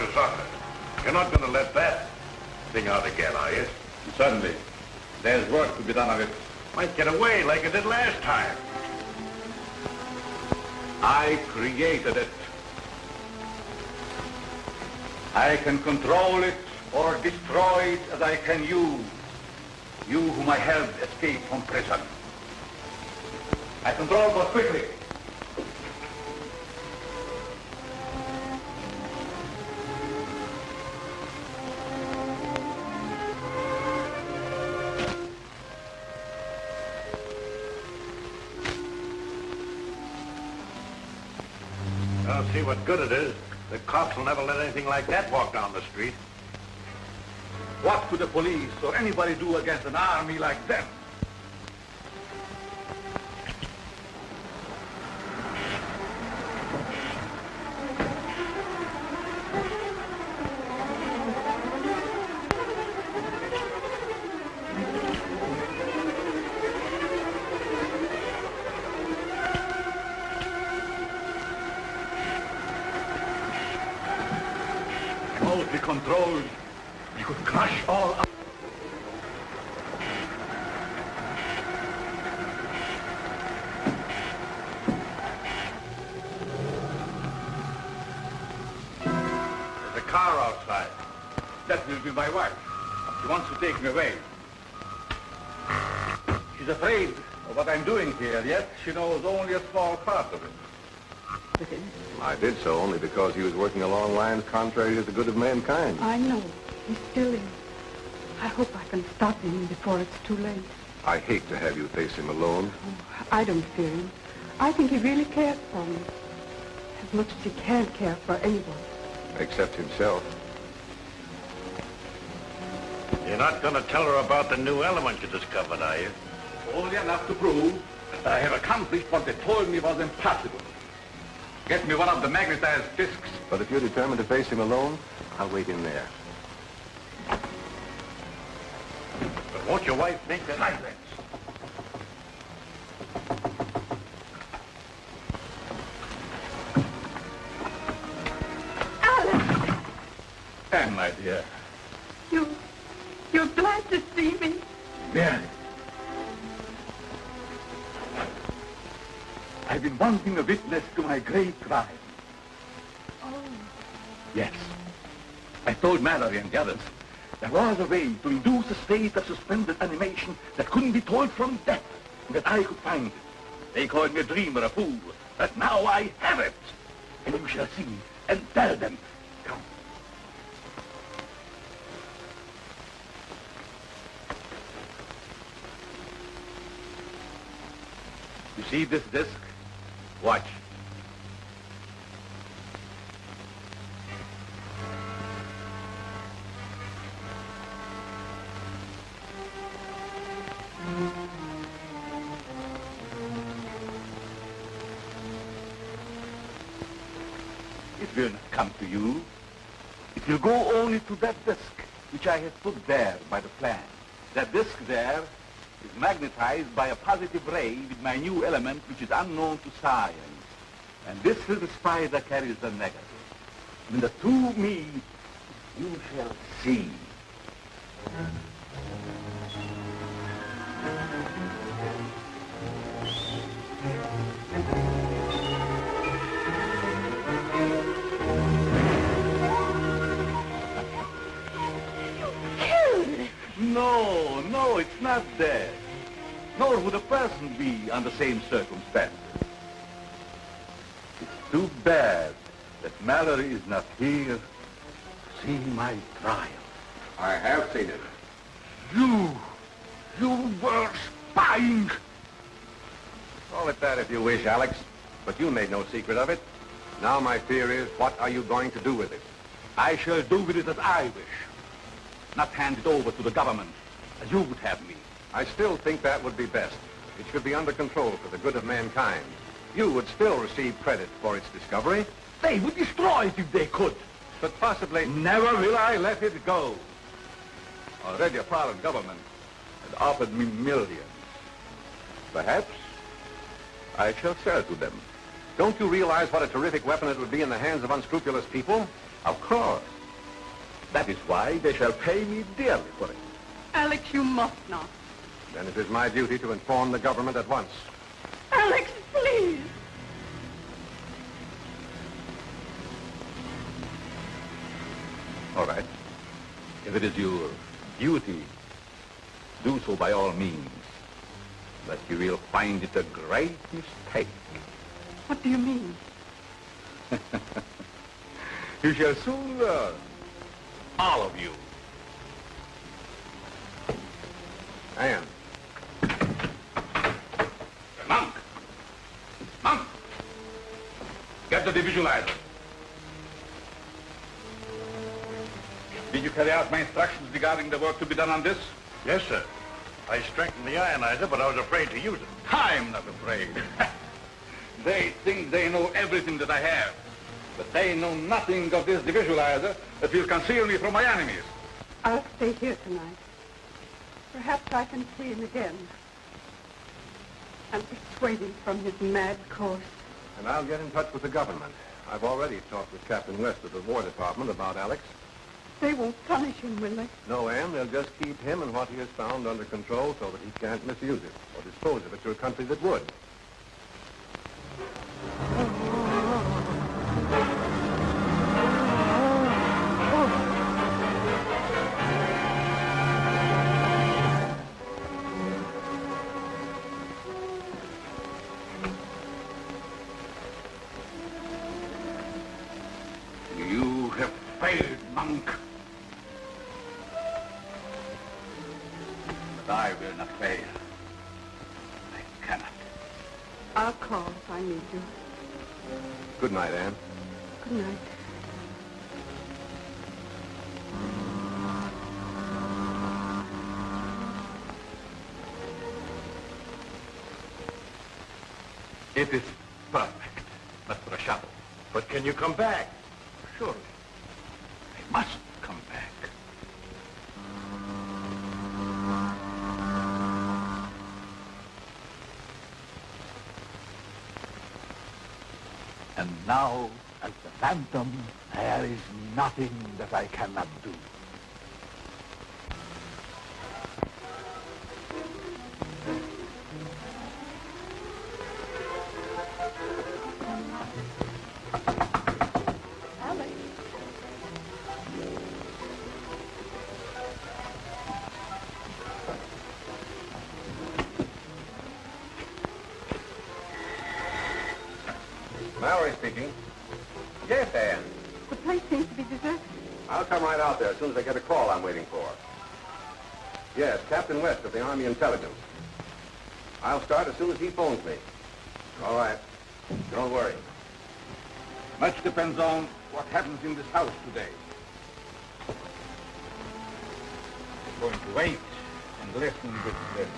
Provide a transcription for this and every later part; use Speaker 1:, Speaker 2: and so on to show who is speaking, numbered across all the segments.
Speaker 1: Dr. Zorka. You're not going to let that thing out again, are you?
Speaker 2: Certainly. There's work to be done on it.
Speaker 1: Might get away like it did last time.
Speaker 2: I created it. I can control it or destroy it as I can you. You whom I helped escape from prison. I control but quickly.
Speaker 1: I'll see what good it is. The cops will never let anything like that walk down the street.
Speaker 2: What could the police or anybody do against an army like them? Remotely controlled, you could crush all up.
Speaker 1: There's a car outside.
Speaker 2: That will be my wife. She wants to take me away. She's afraid of what I'm doing here, yet she knows only a small part of it.
Speaker 3: I did so only because he was working along lines contrary to the good of mankind.
Speaker 4: I know. He's still in. I hope I can stop him before it's too late.
Speaker 3: I hate to have you face him alone.
Speaker 4: Oh, I don't fear him. I think he really cares for me. As much as he can care for anyone.
Speaker 3: Except himself.
Speaker 1: You're not going to tell her about the new element you discovered, are you?
Speaker 2: Only enough to prove that I have accomplished what they told me was impossible. Get me one of the magnetized discs.
Speaker 3: But if you're determined to face him alone, I'll wait in there.
Speaker 1: But won't your wife think that...
Speaker 2: Silence.
Speaker 4: Alice!
Speaker 2: Anne, my dear.
Speaker 4: You're glad to see me?
Speaker 2: Very. I've been wanting a witness to my great crime.
Speaker 4: Oh.
Speaker 2: Yes. I told Mallory and the others there was a way to induce a state of suspended animation that couldn't be told from death, and that I could find it. They called me a dreamer, a fool, but now I have it. And you shall see and tell them. Come. You see this disc? Watch. It will not come to you. It will go only to that disc, which I have put there by the plan. That disc there is magnetized by a positive ray with my new element, which is unknown to science. And this little spider carries the negative. When the two meet, you shall see. No, it's not dead. Nor would a person be under the same circumstances. It's too bad that Mallory is not here to see my trial.
Speaker 3: I have seen it.
Speaker 2: You were spying.
Speaker 3: Call it that if you wish, Alex. But you made no secret of it. Now my fear is, what are you going to do with it?
Speaker 2: I shall do with it as I wish. Not hand it over to the government, as you would have me.
Speaker 3: I still think that would be best. It should be under control for the good of mankind. You would still receive credit for its discovery.
Speaker 2: They would destroy it if they could.
Speaker 3: But possibly...
Speaker 2: Never will I let it go. Already a foreign government had offered me millions. Perhaps I shall sell to them.
Speaker 3: Don't you realize what a terrific weapon it would be in the hands of unscrupulous people?
Speaker 2: Of course. That is why they shall pay me dearly for it.
Speaker 4: Alex, you must not.
Speaker 3: Then it is my duty to inform the government at once.
Speaker 4: Alex, please.
Speaker 2: All right. If it is your duty, do so by all means. But you will find it a great mistake.
Speaker 4: What do you mean?
Speaker 2: You shall soon learn. All of you.
Speaker 3: Anne.
Speaker 2: Monk! Monk! Get the visualizer. Did you carry out my instructions regarding the work to be done on this?
Speaker 1: Yes, sir. I strengthened the ionizer, but I was afraid to use it.
Speaker 2: I'm not afraid. They think they know everything that I have. But they know nothing of this visualizer that will conceal me from my enemies.
Speaker 4: I'll stay here tonight. Perhaps I can see him again. And persuade him from his mad course.
Speaker 3: And I'll get in touch with the government. I've already talked with Captain West of the War Department about Alex.
Speaker 4: They won't punish him, will they?
Speaker 3: No, Anne, they'll just keep him and what he has found under control so that he can't misuse it or dispose of it to a country that would.
Speaker 2: You have failed, Monk. But I will not fail. I cannot.
Speaker 4: I'll call if I need you.
Speaker 3: Good night, Anne.
Speaker 4: Good night.
Speaker 2: It is perfect, Mr. Shadow.
Speaker 1: But can you come back?
Speaker 2: Surely. I must come back. And now, as the Phantom, there is nothing that I cannot do.
Speaker 4: Alex.
Speaker 3: Mallory speaking. Yes, Anne.
Speaker 4: The place seems to be deserted.
Speaker 3: I'll come right out there as soon as I get a call I'm waiting for. Yes, Captain West of the Army Intelligence. I'll start as soon as he phones me. All right. Don't worry.
Speaker 2: Much depends on what happens in this house today. I'm going to wait and listen with this.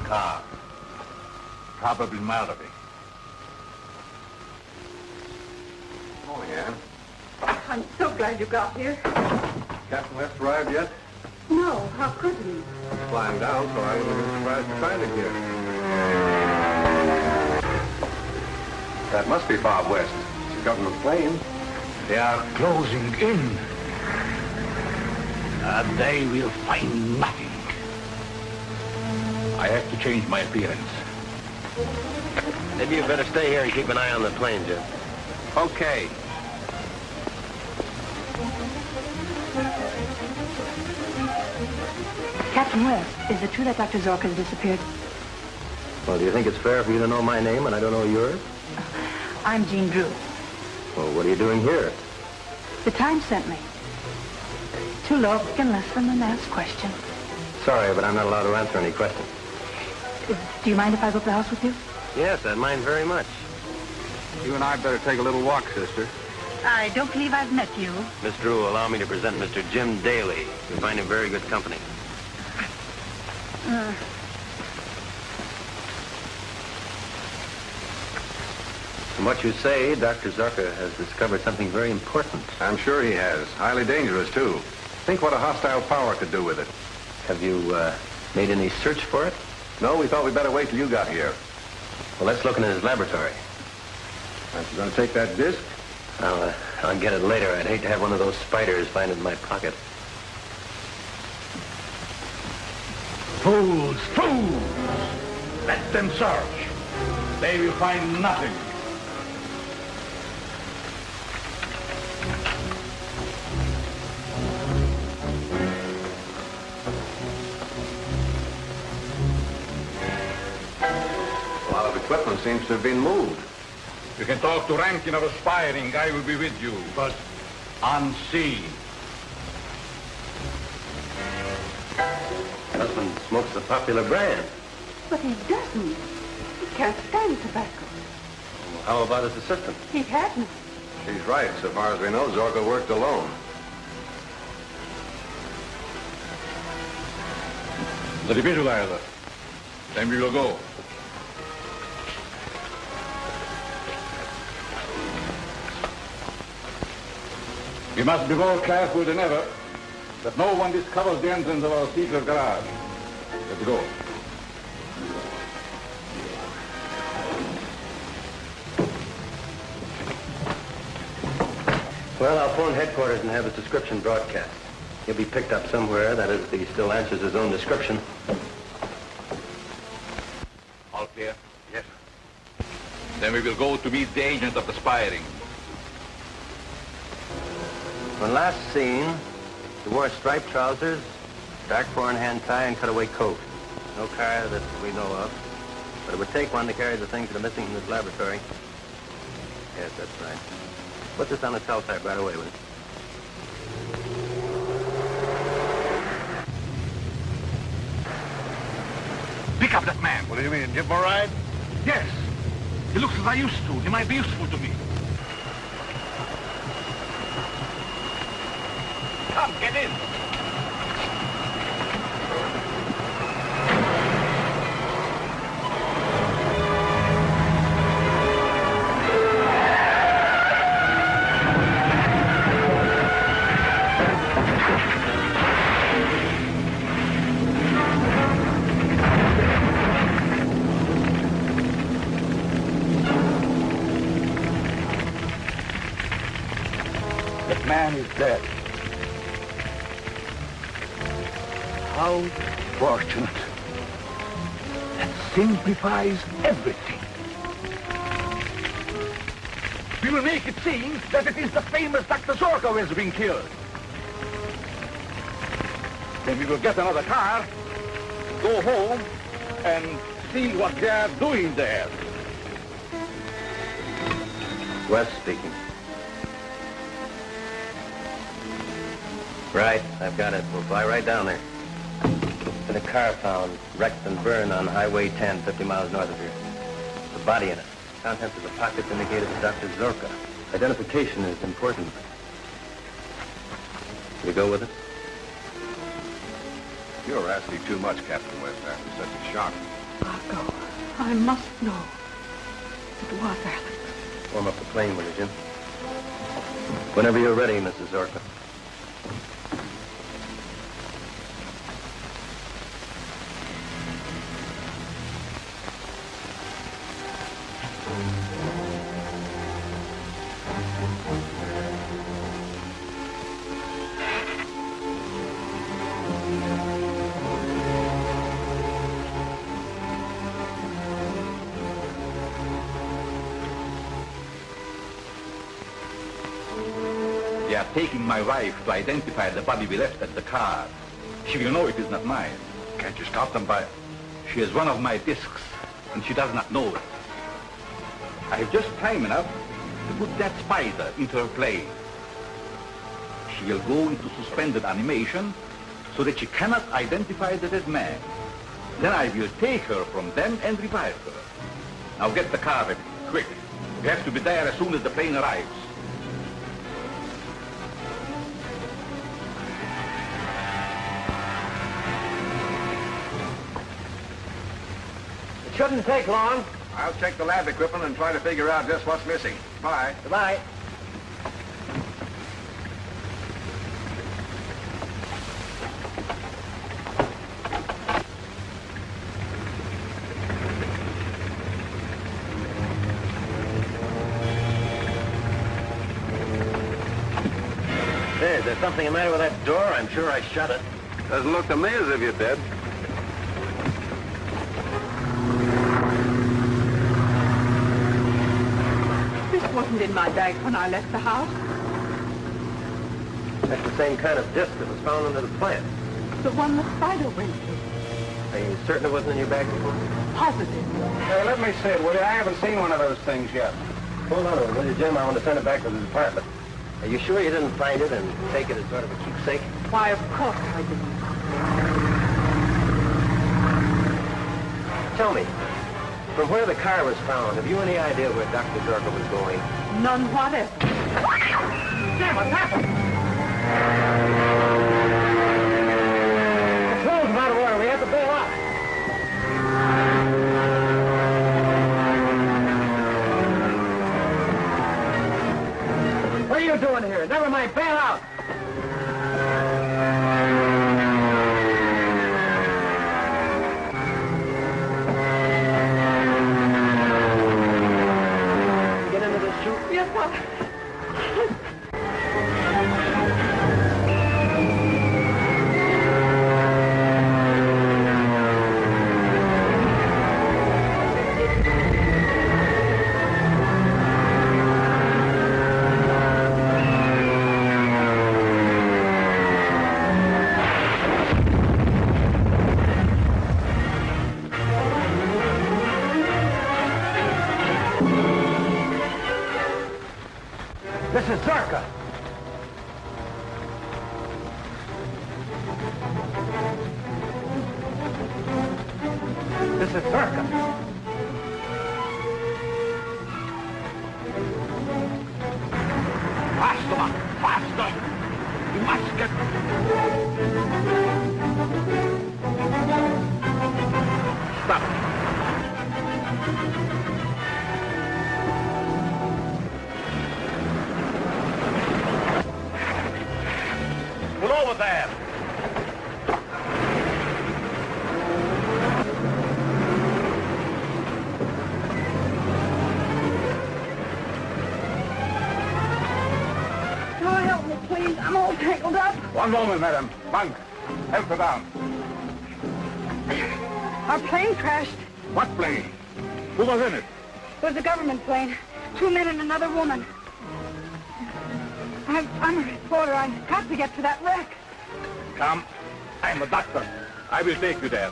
Speaker 2: Car. Probably Mallory.
Speaker 3: Morning, Anne.
Speaker 4: I'm so glad you got here.
Speaker 3: Captain West arrived yet?
Speaker 4: No, how could he?
Speaker 3: He's flying down, so I wouldn't have been surprised to find him here. That must be Bob West. It's a government plane.
Speaker 2: They are closing in. They will find nothing. I have to change my appearance.
Speaker 5: Maybe you better stay here and keep an eye on the plane, Jim.
Speaker 3: Okay.
Speaker 6: Captain West, is it true that Dr. Zorka has disappeared?
Speaker 5: Well, do you think it's fair for you to know my name and I don't know yours?
Speaker 6: I'm Jean Drew.
Speaker 5: Well, what are you doing here?
Speaker 6: The Times sent me. To look and listen and ask questions.
Speaker 5: Sorry, but I'm not allowed to answer any questions.
Speaker 6: Do you mind if I go up the house with you?
Speaker 5: Yes, I'd mind very much.
Speaker 3: You and I better take a little walk, sister.
Speaker 6: I don't believe I've met you.
Speaker 5: Miss Drew, allow me to present Mr. Jim Daly. We find him very good company. From what you say, Dr. Zorka has discovered something very important.
Speaker 3: I'm sure he has. Highly dangerous, too. Think what a hostile power could do with it.
Speaker 5: Have you made any search for it?
Speaker 3: No, we thought we'd better wait till you got here.
Speaker 5: Well, let's look in his laboratory.
Speaker 3: Aren't you going to take that disc?
Speaker 5: I'll get it later. I'd hate to have one of those spiders find it in my pocket.
Speaker 2: Fools! Fools! Let them search. They will find nothing.
Speaker 3: A lot of equipment seems to have been moved.
Speaker 2: You can talk to Rankin of Aspiring. I will be with you, but unseen.
Speaker 5: Husband smokes the popular brand.
Speaker 4: But he doesn't. He can't stand tobacco.
Speaker 5: Well, how about his assistant?
Speaker 4: He had none.
Speaker 3: She's right. So far as we know, Zorka worked alone.
Speaker 2: The visualizer. Then we will go. We must be more careful than ever that no one discovers the entrance of our secret garage. Let's go.
Speaker 5: Well, I'll phone headquarters and have his description broadcast. He'll be picked up somewhere. That is, if he still answers his own description.
Speaker 2: All clear? Yes. Then we will go to meet the agent of the Aspiring.
Speaker 5: When last seen, he wore striped trousers, dark four-in-hand tie, and cutaway coat. No car that we know of. But it would take one to carry the things that are missing from this laboratory. Yes, that's right. Put this on the teletype right away, will you?
Speaker 2: Pick up that man.
Speaker 3: What do you mean, give him a ride?
Speaker 2: Yes. He looks as I used to. He might be useful to me. Come, get in. That man is dead. How fortunate. That simplifies everything. We will make it seem that it is the famous Dr. Zorka who has been killed. Then we will get another car, go home, and see what they are doing there.
Speaker 5: West speaking. Right, I've got it. We'll fly right down there. Been a car found, wrecked and burned on Highway 10, 50 miles north of here. The body in it. Contents of the pockets indicated to Dr. Zorka. Identification is important. You go with it?
Speaker 3: You're asking too much, Captain West, after such a shock.
Speaker 4: I'll go. I must know. It was Alex.
Speaker 5: Warm up the plane, will you, Jim? Whenever you're ready, Mrs. Zorka.
Speaker 2: They are taking my wife to identify the body we left at the car. She will know it is not mine.
Speaker 3: Can't you stop them by...
Speaker 2: She is one of my discs, and she does not know it. I have just time enough to put that spider into her plane. She will go into suspended animation so that she cannot identify the dead man. Then I will take her from them and revive her. Now get the car ready, quick. We have to be there as soon as the plane arrives.
Speaker 5: It shouldn't take long.
Speaker 3: I'll check the lab equipment and try to figure out just what's missing. Bye.
Speaker 5: Goodbye. Say, is there something the matter with that door? I'm sure I shut it.
Speaker 3: Doesn't look to me as if you did.
Speaker 4: This wasn't in my bag when I left the house.
Speaker 5: That's the same kind of disc that was found under the plant.
Speaker 4: The one the spider went to.
Speaker 5: Are you certain it wasn't in your bag before?
Speaker 4: Positive.
Speaker 3: Hey, let me see it, will you? I haven't seen one of those things yet.
Speaker 5: Hold on a minute, will you, Jim? I want to send it back to the department. Are you sure you didn't find it and take it as sort of a keepsake?
Speaker 4: Why, of course I didn't.
Speaker 5: Tell me, from where the car was found, have you any idea where Dr. Zorka was going?
Speaker 4: None whatever.
Speaker 5: Jim, what's happened? The clothes are out of order. We have to bail out. What are you doing here? Never mind, bail out. Get into this chute.
Speaker 4: Yes, Father.
Speaker 5: This is Zorka. This is Zorka.
Speaker 2: Faster, man! Faster! You must get... Stop. Pull over there!
Speaker 4: Oh, help me, please. I'm all tangled up.
Speaker 3: One moment, madam. Monk, help her down.
Speaker 4: Our plane crashed.
Speaker 3: What plane? Who was in it?
Speaker 4: It was a government plane. 2 men and another woman. I'm a reporter. I've got to get to that wreck.
Speaker 3: Come. I'm a doctor. I will take you there.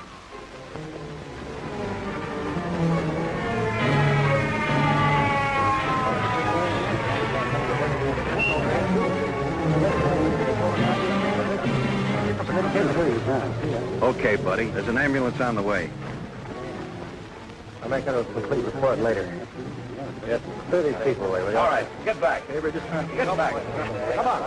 Speaker 3: Okay, buddy. There's an ambulance on the way.
Speaker 5: I'll make a complete report later. Yes, 30 people away.
Speaker 3: All right, get back. Get back. Come on.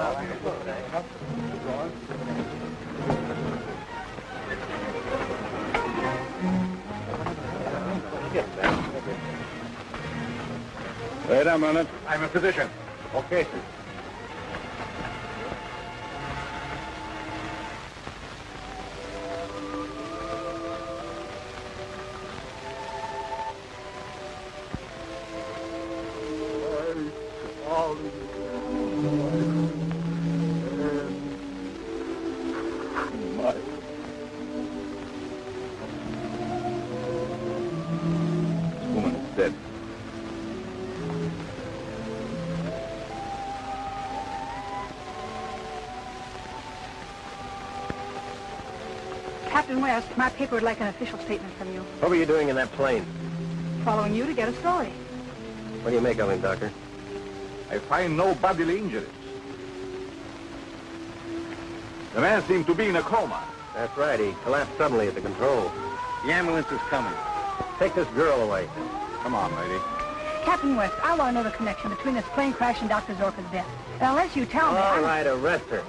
Speaker 3: Wait a minute. I'm a physician. Okay, sir. Woman is dead.
Speaker 6: Captain West, my paper would like an official statement from you.
Speaker 5: What were you doing in that plane?
Speaker 6: Following you to get a story.
Speaker 5: What do you make of him, Doctor?
Speaker 3: I find no bodily injuries. The man seemed to be in a coma.
Speaker 5: That's right. He collapsed suddenly at the controls.
Speaker 3: The ambulance is coming.
Speaker 5: Take this girl away.
Speaker 3: Come on, lady.
Speaker 6: Captain West, I want to know the connection between this plane crash and Dr. Zorka's death. And unless you tell me,
Speaker 5: All right, arrest her.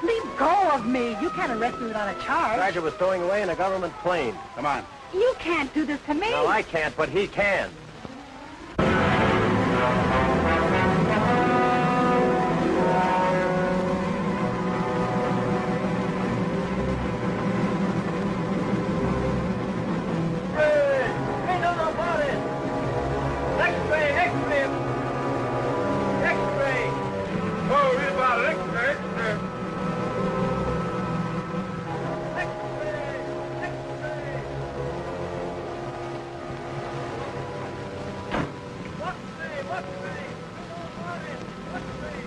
Speaker 6: Leave go of me. You can't arrest me without a charge.
Speaker 5: Sergeant was stowing away in a government plane.
Speaker 3: Come on.
Speaker 6: You can't do this to me.
Speaker 5: No, I can't, but he can.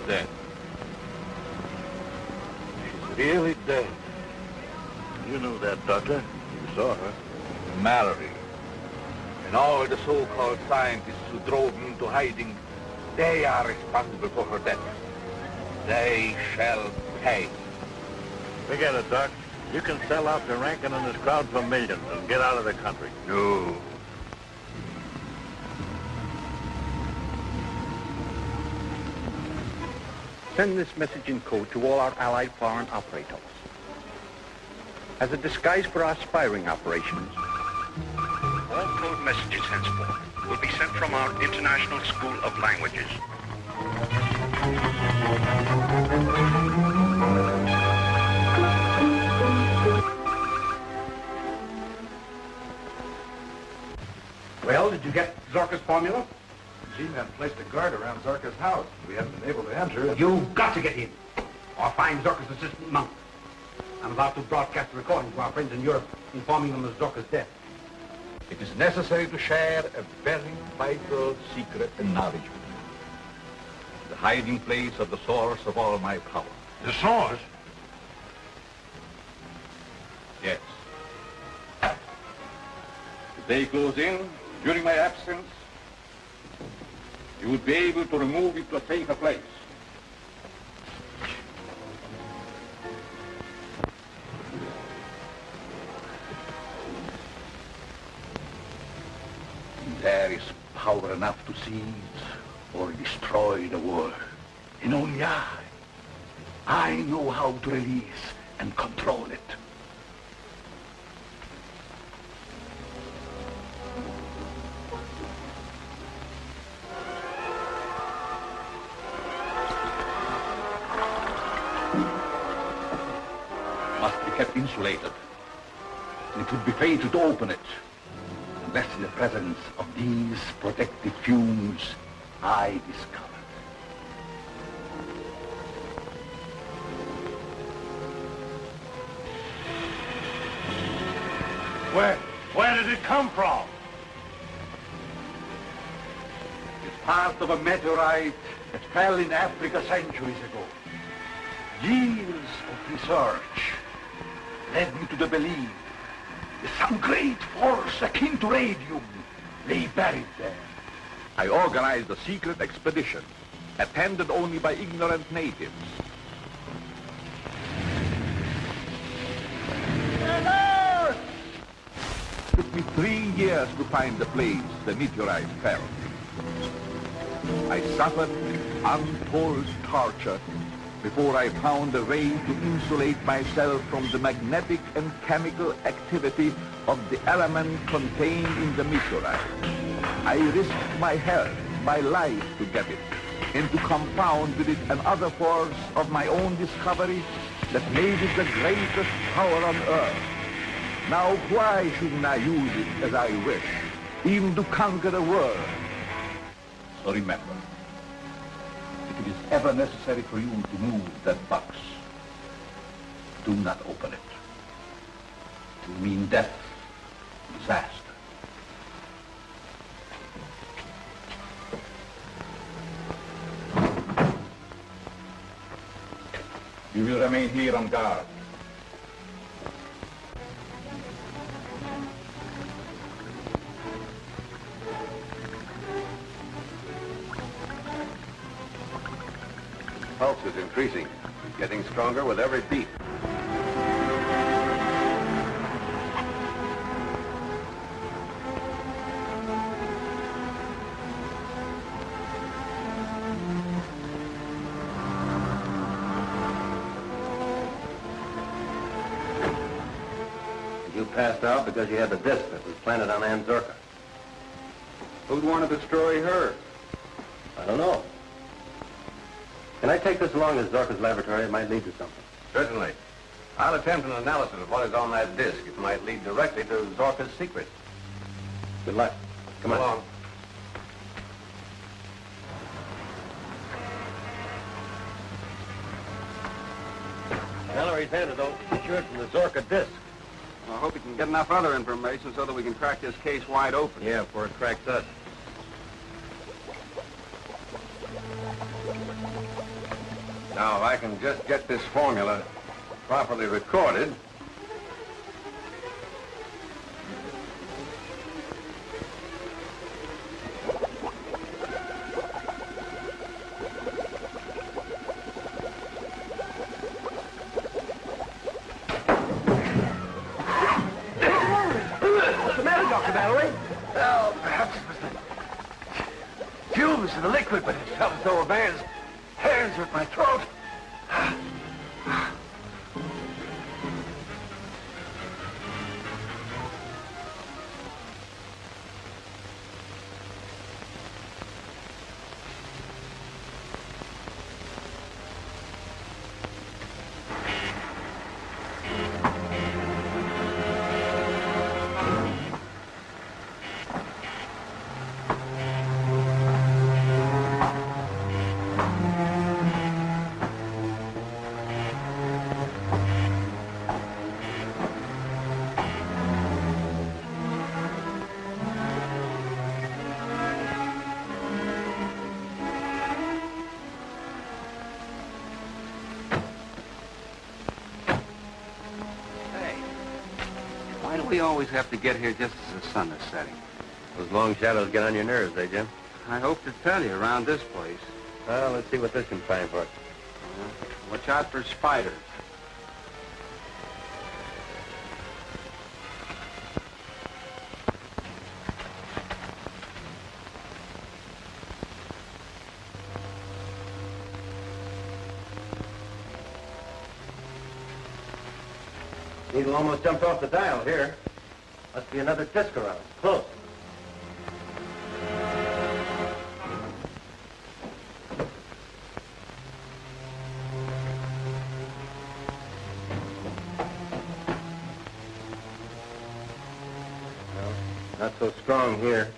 Speaker 2: Dead. She's really dead. You knew that, Doctor. You saw her. Mallory. And all the so-called scientists who drove me into hiding, they are responsible for her death. They shall pay.
Speaker 1: Forget it, Doc. You can sell out to Rankin and his crowd for millions and get out of the country.
Speaker 2: No.
Speaker 7: Send this message in code to all our allied foreign operators. As a disguise for our spying operations, all code messages henceforth will be sent from our International School of Languages.
Speaker 3: Well, did you get Zorka's formula?
Speaker 1: G-men placed a guard around Zorka's house. We haven't been able to enter.
Speaker 3: You've got to get in, or find Zorka's assistant monk. I'm about to broadcast a recording to our friends in Europe, informing them of Zorka's death.
Speaker 2: It is necessary to share a very vital secret and knowledge with you. The hiding place of the source of all my power.
Speaker 1: The source?
Speaker 2: Yes. If they close in during my absence, you would be able to remove it to a safer place. There is power enough to seize or destroy the world. And only I know how to release and control it. Must be kept insulated. And it would be fatal to open it unless in the presence of these protective fumes I discovered.
Speaker 1: Where did it come from?
Speaker 2: It's part of a meteorite that fell in Africa centuries ago. Years of research led me to the belief that some great force akin to radium lay buried there. I organized a secret expedition, attended only by ignorant natives. It took me 3 years to find the place the meteorite fell. I suffered untold torture before I found a way to insulate myself from the magnetic and chemical activity of the element contained in the meteorite. I risked my health, my life to get it, and to compound with it another force of my own discovery that made it the greatest power on earth. Now why shouldn't I use it as I wish, even to conquer the world? So remember, if it is ever necessary for you to move that box, do not open it. It will mean death, disaster. You will remain here on guard.
Speaker 3: Pulse is increasing, getting stronger with every beat.
Speaker 5: passed out because she had the disc that was planted on Aunt Zorka.
Speaker 3: Who'd want to destroy her?
Speaker 5: I don't know. Can I take this along to Zorka's laboratory? It might lead to something.
Speaker 3: Certainly. I'll attempt an analysis of what is on that disc. It might lead directly to Zorka's secret.
Speaker 5: Good luck. Come on.
Speaker 3: Along.
Speaker 5: Mallory's antidote is assured from the Zorka disc.
Speaker 3: I hope we can get enough other information so that we can crack this case wide open.
Speaker 5: Yeah, before it cracks us.
Speaker 3: Now, if I can just get this formula properly recorded.
Speaker 2: What's the matter, Dr. Mallory? Well, perhaps it was the fumes in the liquid, but it felt as though a man's hands were at my throat.
Speaker 3: Why do we always have to get here just as the sun is setting?
Speaker 5: Those long shadows get on your nerves, eh, Jim?
Speaker 3: I hope to tell you around this place.
Speaker 5: Well, let's see what this can find for us.
Speaker 3: Watch out for spiders.
Speaker 5: Needle almost jumped off the dial here. Must be another disc around. Close. No, not so strong here.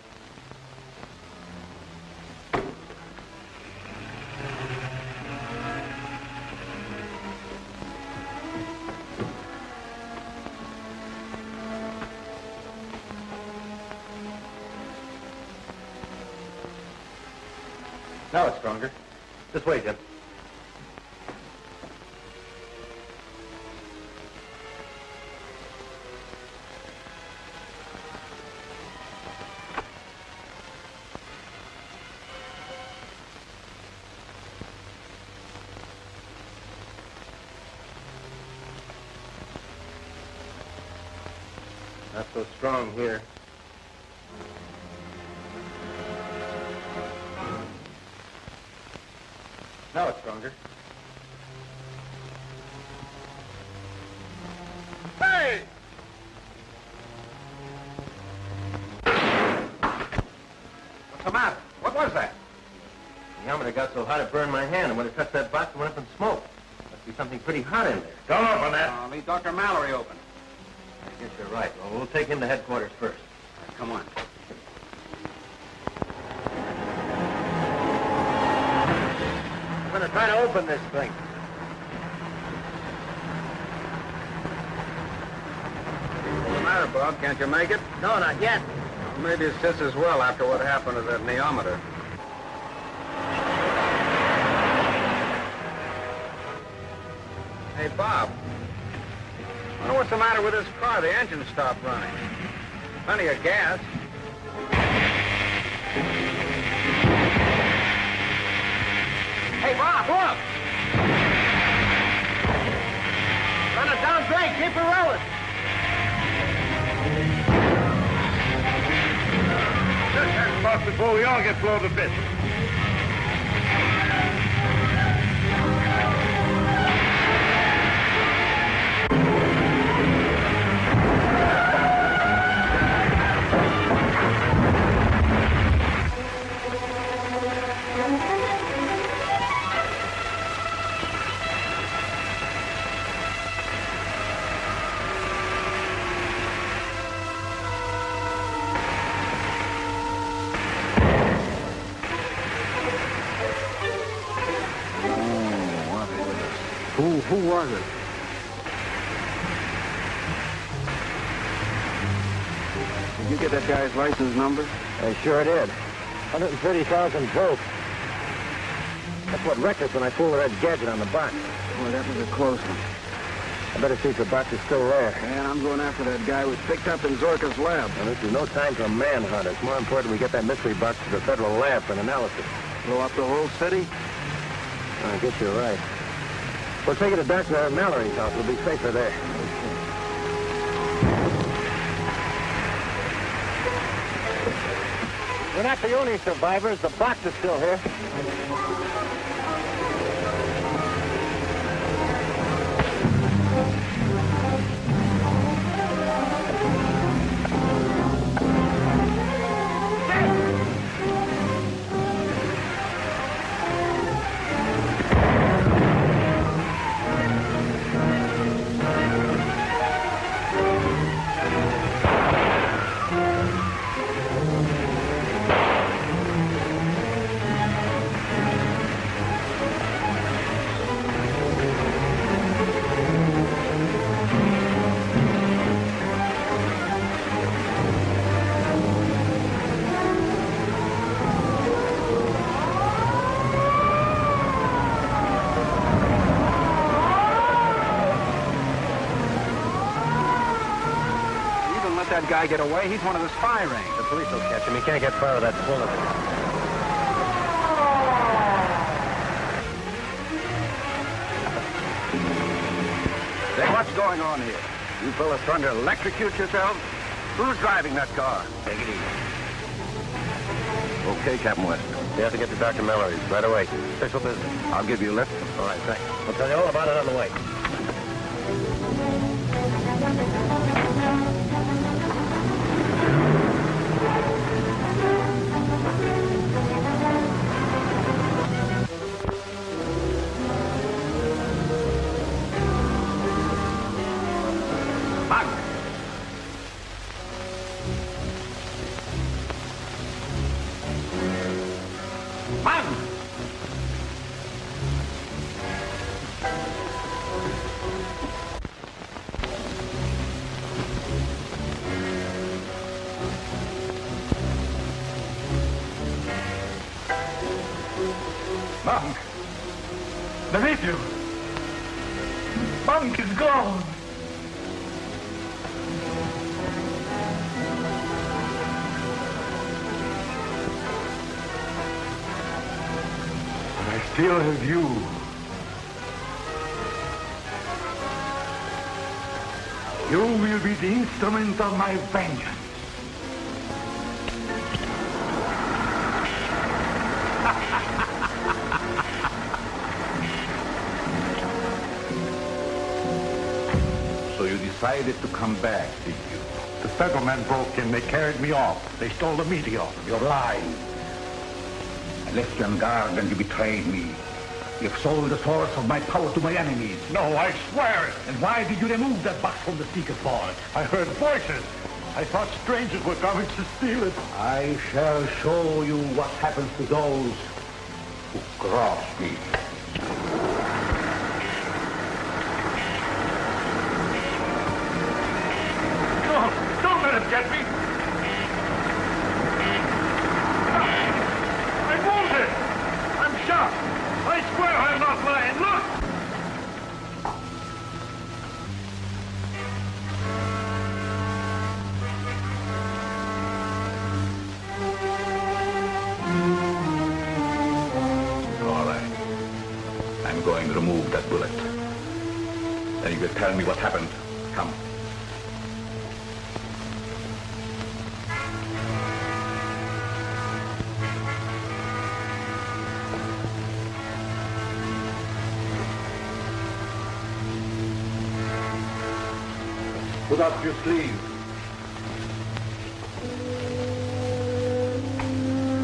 Speaker 5: Now it's stronger. This way, Jim. Not so strong here. Now it's stronger.
Speaker 3: Hey! What's the matter? What was that?
Speaker 5: The thermometer got so hot it burned my hand, and when it touched that box, it went up in smoke. Must be something pretty hot in there.
Speaker 1: Don't open that.
Speaker 3: Leave Dr. Mallory open.
Speaker 5: I guess you're right. Well, we'll take him to headquarters first.
Speaker 3: Come on.
Speaker 5: I'm going to try to open this thing.
Speaker 3: What's the matter, Bob? Can't you make it?
Speaker 5: No, not yet.
Speaker 3: Well, maybe it's just as well after what happened to that neometer. Hey, Bob. I wonder what's the matter with this car. The engine stopped running. Plenty of gas. Hey, Bob, look! Run it down drain. Keep it rolling.
Speaker 1: Just that spot before we all get blown to bits.
Speaker 7: Who was it? Did you get that guy's license number?
Speaker 5: I sure did. 130,000 volts. That's what wrecked us when I pulled the red gadget on the box.
Speaker 7: Boy, that was a close one.
Speaker 5: I better see if the box is still there.
Speaker 7: Man, I'm going after that guy we picked up in Zorka's lab.
Speaker 5: Now, this is no time for manhunt. It's more important we get that mystery box to the federal lab for an analysis.
Speaker 7: Blow up the whole city?
Speaker 5: I guess you're right. We'll take it to Dr. Mallory's house. We'll be safer there. We're not the only survivors. The box is still here.
Speaker 7: That guy get away. He's one of the spy rings.
Speaker 5: The police will catch him. He can't get far with that bullet.
Speaker 7: Say, what's going on here? You fellas trying to electrocute yourselves? Who's driving that car?
Speaker 5: Take it easy.
Speaker 7: Okay, Captain West.
Speaker 5: You have to get to Dr. Mallory's right away. Official business.
Speaker 7: I'll give you a lift.
Speaker 5: All right, thanks. I'll tell you all about it on the way.
Speaker 2: Monk! The nephew! Monk is gone! I still have you. You will be the instrument of my vengeance. So you decided to come back, did you? The federal men broke in. They carried me off. They stole the meteor. You're lying. I left you on guard and you betrayed me. You've sold the source of my power to my enemies. No, I swear it. And why did you remove that box from the secret vault? I heard voices. I thought strangers were coming to steal it. I shall show you what happens to those who cross me. Don't let him get me! I'm wounded! I'm shot! I swear I'm not lying! Look! All right. I'm going to remove that bullet. Then you can tell me what happened. Come. Put up your sleeve.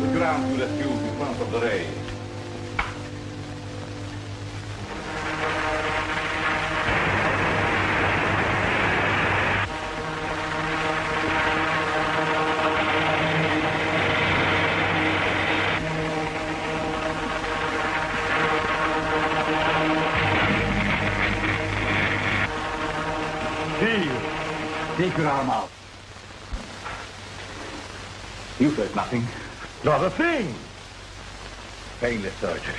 Speaker 2: The ground to the tube in front of the ray. Take your arm out. You felt nothing.
Speaker 1: Not a thing.
Speaker 2: Painless surgery.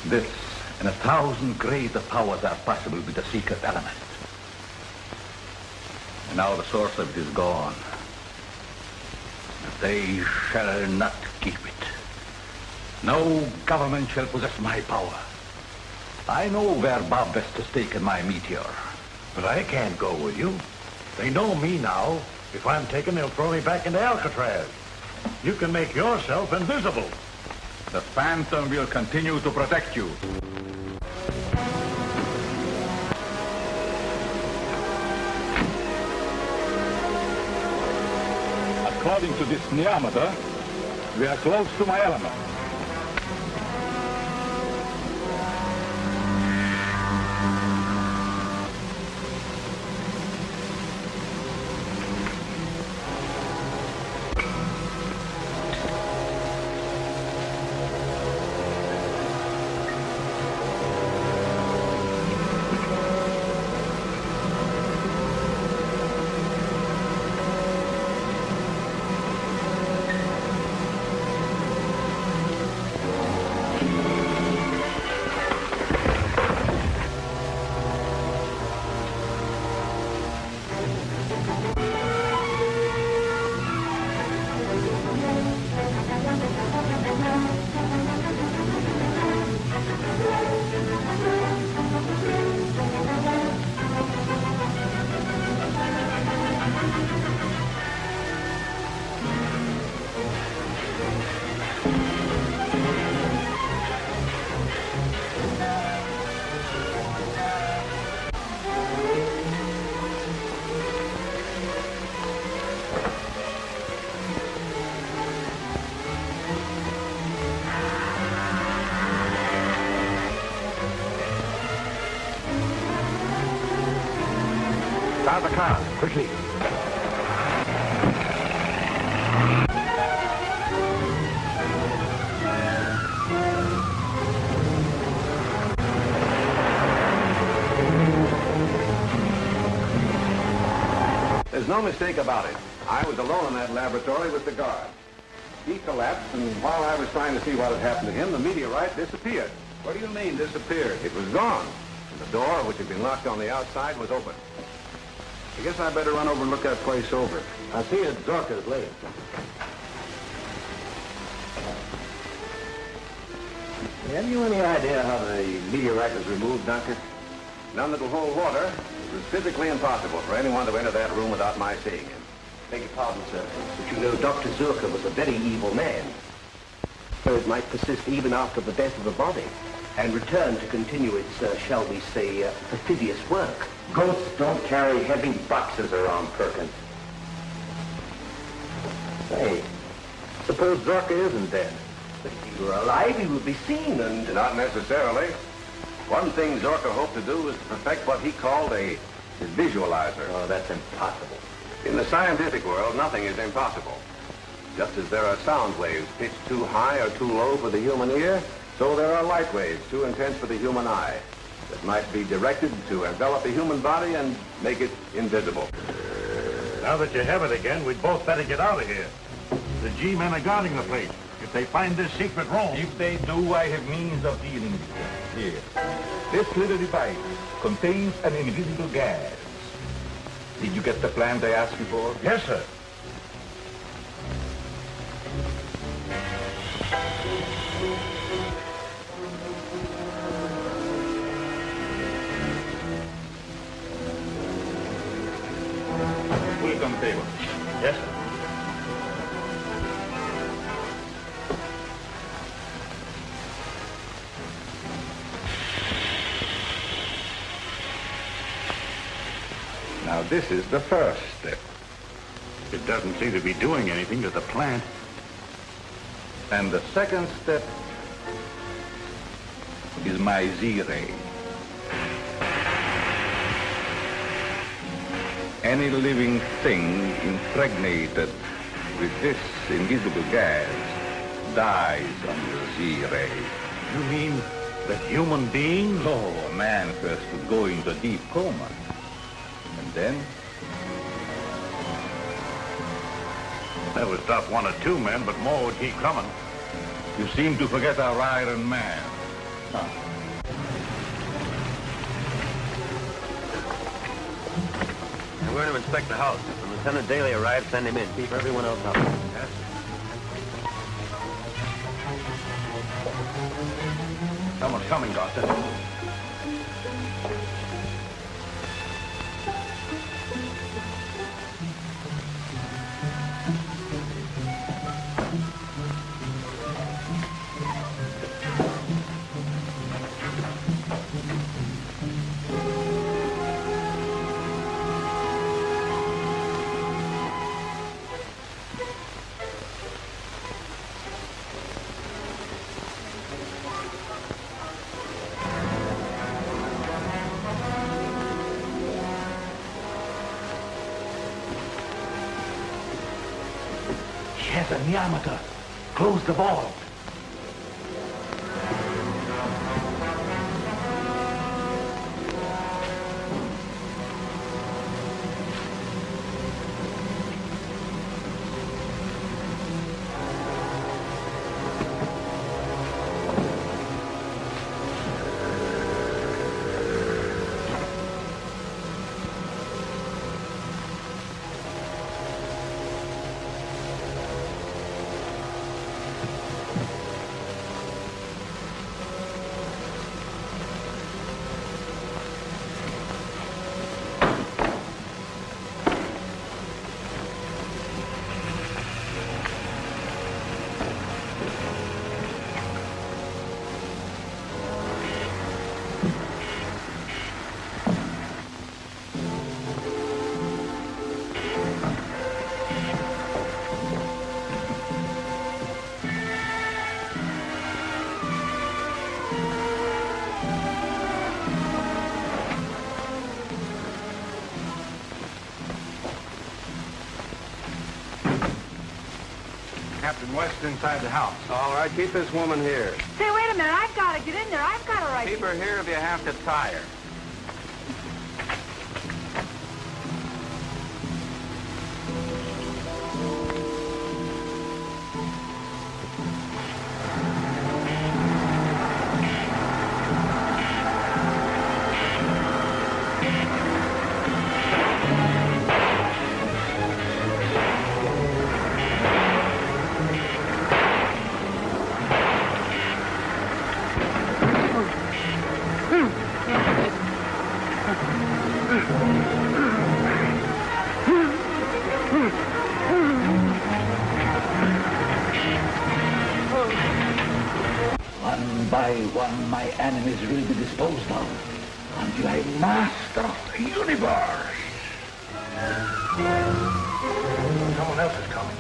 Speaker 2: This and 1,000 greater powers are possible with the secret element. And now the source of it is gone. But they shall not keep it. No government shall possess my power. I know where Bob West has taken my meteor.
Speaker 1: But I can't go with you. They know me now. If I'm taken, they'll throw me back into Alcatraz. You can make yourself invisible.
Speaker 2: The Phantom will continue to protect you. According to this neometer, we are close to my element.
Speaker 1: Start the car, quickly.
Speaker 3: There's no mistake about it. I was alone in that laboratory with the guard. He collapsed, and while I was trying to see what had happened to him, the meteorite disappeared.
Speaker 2: What do you mean, disappeared?
Speaker 3: It was gone. And the door, which had been locked on the outside, was open. I guess I better run over and look that place over.
Speaker 1: I'll see you at Zorka's later. Have you any idea how the meteorite was removed, Doctor?
Speaker 3: None that'll hold water. It was physically impossible for anyone to enter that room without my seeing him.
Speaker 8: Beg your pardon, sir, but you know Dr. Zorka was a very evil man. So it might persist even after the death of the body and return to continue its, shall we say, perfidious work.
Speaker 5: Ghosts don't carry heavy boxes around, Perkins. Hey, suppose Zorka isn't dead.
Speaker 8: But if he were alive, he would be seen and...
Speaker 3: Not necessarily. One thing Zorka hoped to do was to perfect what he called a visualizer.
Speaker 8: Oh, that's impossible.
Speaker 3: In the scientific world, nothing is impossible. Just as there are sound waves pitched too high or too low for the human ear, so there are light waves too intense for the human eye that might be directed to envelop the human body and make it invisible.
Speaker 1: Now that you have it again, we'd both better get out of here. The G-men are guarding the place. If they find this secret room...
Speaker 2: If they do, I have means of dealing with them. Here. This little device contains an invisible gas. Did you get the plant I asked you for?
Speaker 1: Yes, sir.
Speaker 2: Put it on the table.
Speaker 1: Yes, sir.
Speaker 2: Now, this is the first step.
Speaker 1: It doesn't seem to be doing anything to the plant.
Speaker 2: And the second step is my Z-ray. Any living thing impregnated with this invisible gas dies under Z-ray.
Speaker 1: You mean that human beings?
Speaker 2: No, a man first would go into a deep coma. And then
Speaker 1: That would stop one or two men, but more would keep coming.
Speaker 2: You seem to forget our Iron Man.
Speaker 5: And we're to inspect the house. When Lieutenant Daly arrives, send him in. Keep everyone else out.
Speaker 1: Yes, sir. Someone's coming, Doctor.
Speaker 3: Yes, a diameter. Close the vault.
Speaker 1: Captain West inside the house.
Speaker 5: All right, keep this woman here.
Speaker 6: Say, wait a minute. I've got to get in there. I've got a right
Speaker 5: Keep her here if you have to tie her.
Speaker 3: One by one, my enemies will be disposed of until I master the universe.
Speaker 1: Someone else is coming.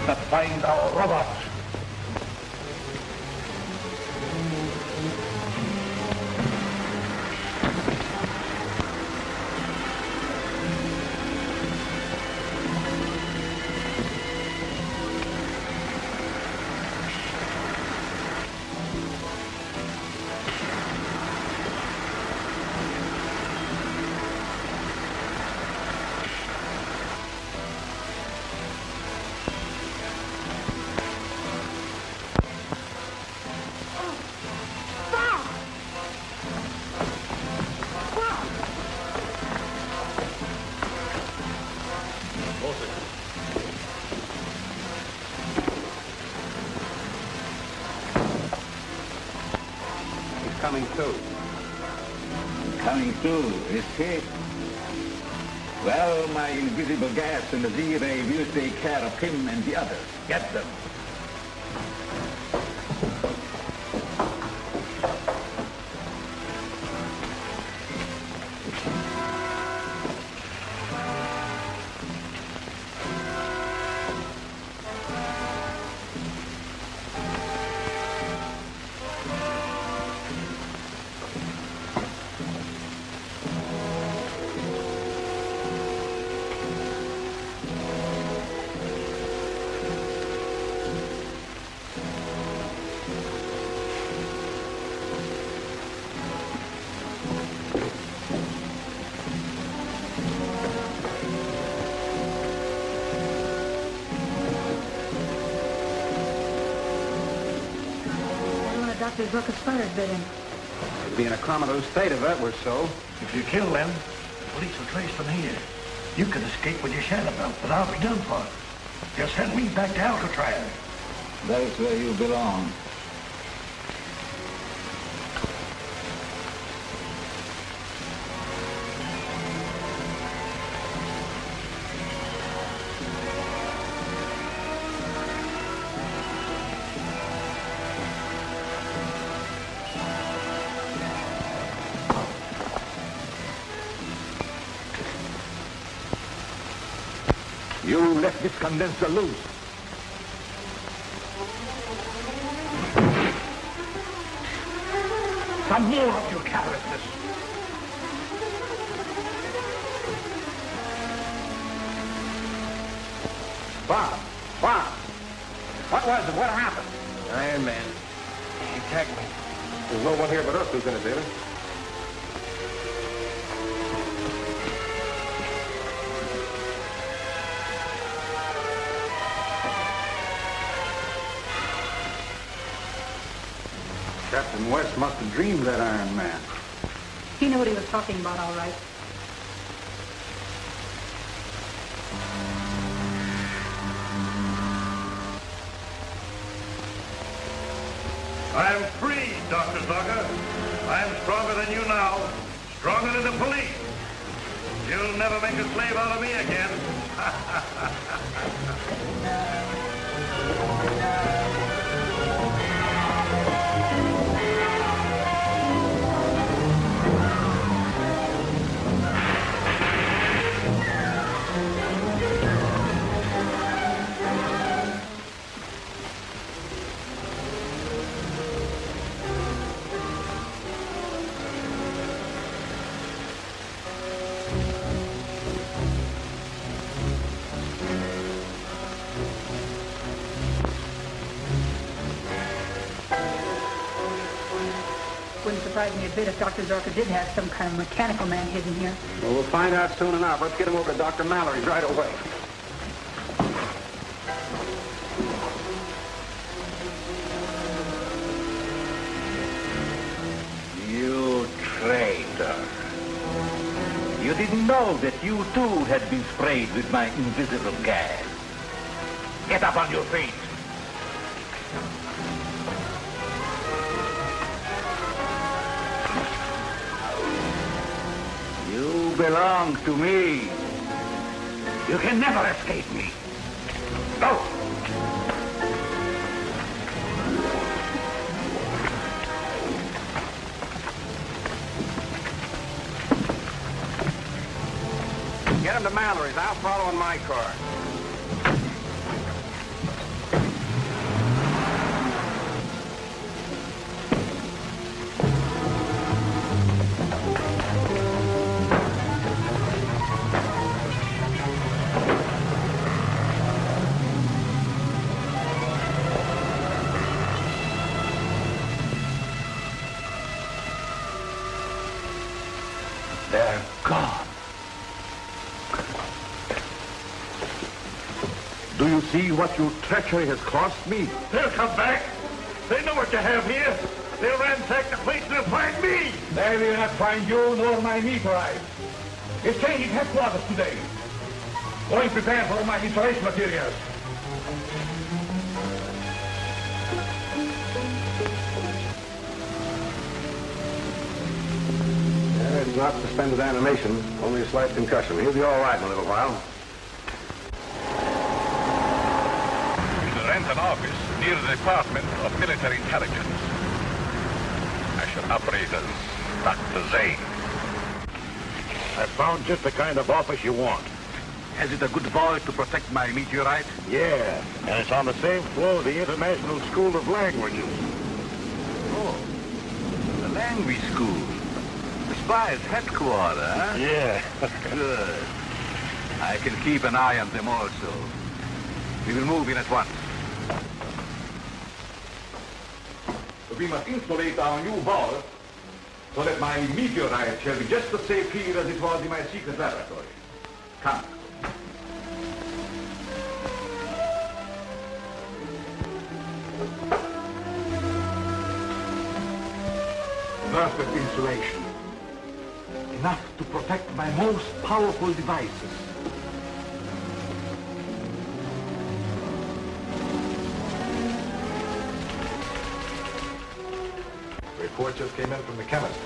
Speaker 3: Must find our robots.
Speaker 5: Coming through.
Speaker 9: Coming through, is he? Well, my invisible gas and the Z-ray will take care of him and the others. Get them.
Speaker 6: Dr. Zorka's fired bit him.
Speaker 7: We'd be in a comatose state if that were so.
Speaker 1: If you kill them, the police will trace them here. You can escape with your shadow belt, but I'll be done for. Just send me back to Alcatraz.
Speaker 9: That's where you belong.
Speaker 2: You let this condenser loose.
Speaker 1: Some more of your carelessness.
Speaker 7: Bob! What was it? What happened?
Speaker 5: Iron Man. He attacked me.
Speaker 3: There's no one here but us, Lieutenant Davis.
Speaker 7: Captain West must have dreamed that Iron Man.
Speaker 6: He knew what he was talking about, all right.
Speaker 1: I'm free, Dr. Zorka. I'm stronger than you now. Stronger than the police. You'll never make a slave out of me again.
Speaker 6: Wouldn't surprise me a bit if Dr. Zorka did have some kind of mechanical man hidden here.
Speaker 3: Well, we'll find out soon enough. Let's get him over to Dr. Mallory's right away.
Speaker 2: You traitor. You didn't know that you too had been sprayed with my invisible gas. Get up on your feet. You belong to me. You can never escape me. Go!
Speaker 3: Get him to Mallory's. I'll follow in my car.
Speaker 2: They're gone. Do you see what your treachery has cost me?
Speaker 1: They'll come back. They know what you have here. They'll ransack the place and they'll find me.
Speaker 2: They will not find you nor my meteorite. It's changing headquarters today. Going prepared for all my installation materials.
Speaker 3: It's not suspended animation, only a slight concussion. He'll be all right in a little while.
Speaker 10: To rent an office near the Department of Military Intelligence. I shall operate as Dr. Zane.
Speaker 1: I found just the kind of office you want.
Speaker 2: Has it a good vault to protect my meteorite?
Speaker 1: Yeah, and it's on the same floor of the International School of Languages.
Speaker 2: Oh, the language school. The spy's headquarters, huh?
Speaker 1: Yeah.
Speaker 2: Good. I can keep an eye on them also. We will move in at once. We must insulate our new vault so that my meteorite shall be just as safe here as it was in my secret laboratory. Come. perfect insulation. Enough to protect my most powerful devices.
Speaker 1: Report just came in from the chemist.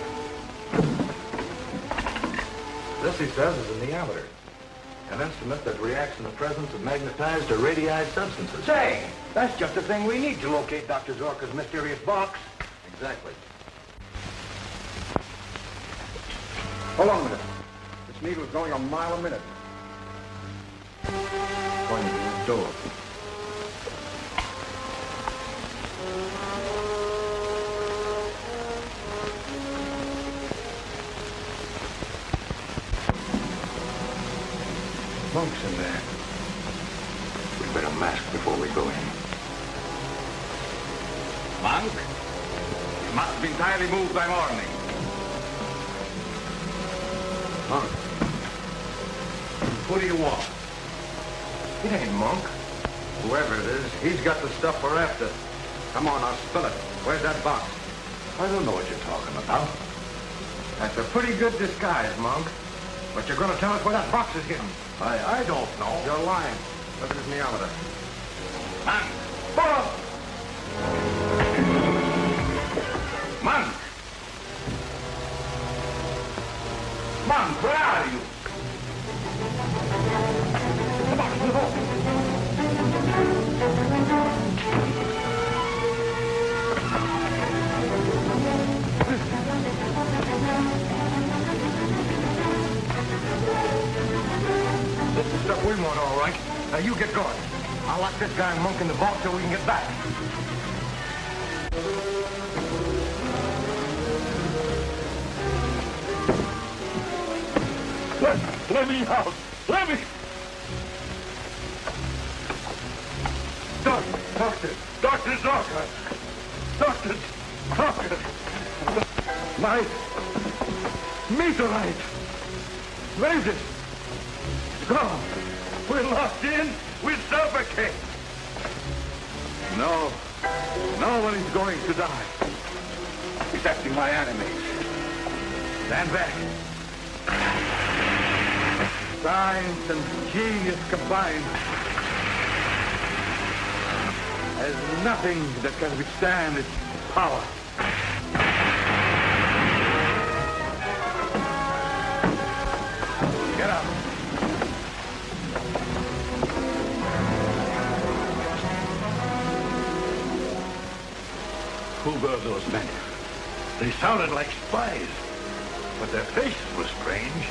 Speaker 1: This, he says, is a neometer. An instrument that reacts in the presence of magnetized or radii substances.
Speaker 7: Say, that's just the thing we need to locate Dr. Zorka's mysterious box.
Speaker 1: Exactly.
Speaker 3: Hold on a minute. This needle is going a mile a minute.
Speaker 1: Going to the door. Monk's in there. We'd better mask before we go in.
Speaker 2: Monk, you must be entirely moved by morning.
Speaker 1: Monk. What do you want? It ain't Monk. Whoever it is, he's got the stuff we're after. Come on, I'll spill it. Where's that box? I don't know what you're talking about. That's a pretty good disguise, Monk. But you're going to tell us where that box is hidden. I don't know. You're lying. Look at his neometer.
Speaker 2: Monk! Follow! Monk! Monk, where are you? The box is open.
Speaker 1: This is stuff we want, all right. Now you get going. I'll lock this guy Monk in the vault till we can get back. Let me out. Let me. Dr. Zorka. Dr. Zorka. My meteorite. Where is it? Gone. We're locked in. We suffocate. No. No one is going to die. Excepting my enemies. Stand back. Science and genius combined. There's nothing that can withstand its power. Get up. Who were those men? They sounded like spies, but their faces were strange.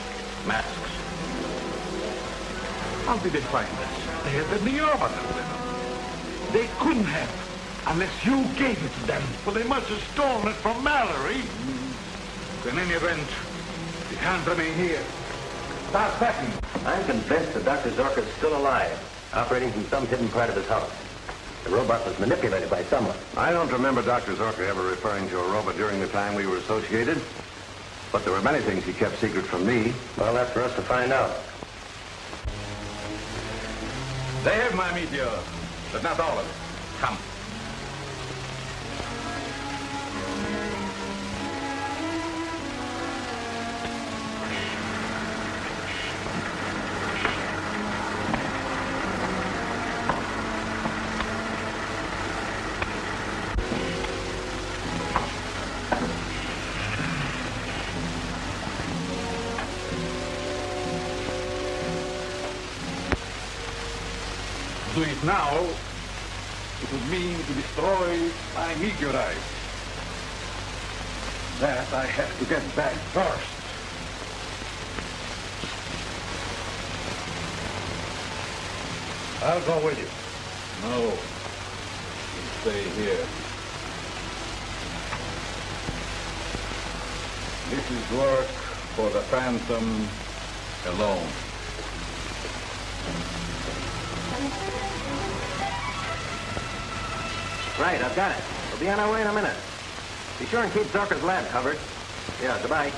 Speaker 1: Masks. How did they find us? They had the neometer with them. They couldn't have, unless you gave it to them. Well, they must have stolen it from Mallory. In any event, we can't remain here. Start packing.
Speaker 5: I'm convinced that Dr. Zorka's still alive, operating from some hidden part of his house. The robot was manipulated by someone.
Speaker 3: I don't remember Dr. Zorka ever referring to a robot during the time we were associated. But there were many things he kept secret from me.
Speaker 5: Well, that's for us to find out.
Speaker 2: They have my meteor, but not all of it. Come. Do it now, it would mean to destroy my meteorite. That I have to get back first.
Speaker 1: I'll go with you.
Speaker 2: No. You stay here. This is work for the Phantom alone.
Speaker 5: Right, I've got it. We'll be on our way in a minute. Be sure and keep Zorka's lab covered. Yeah, goodbye.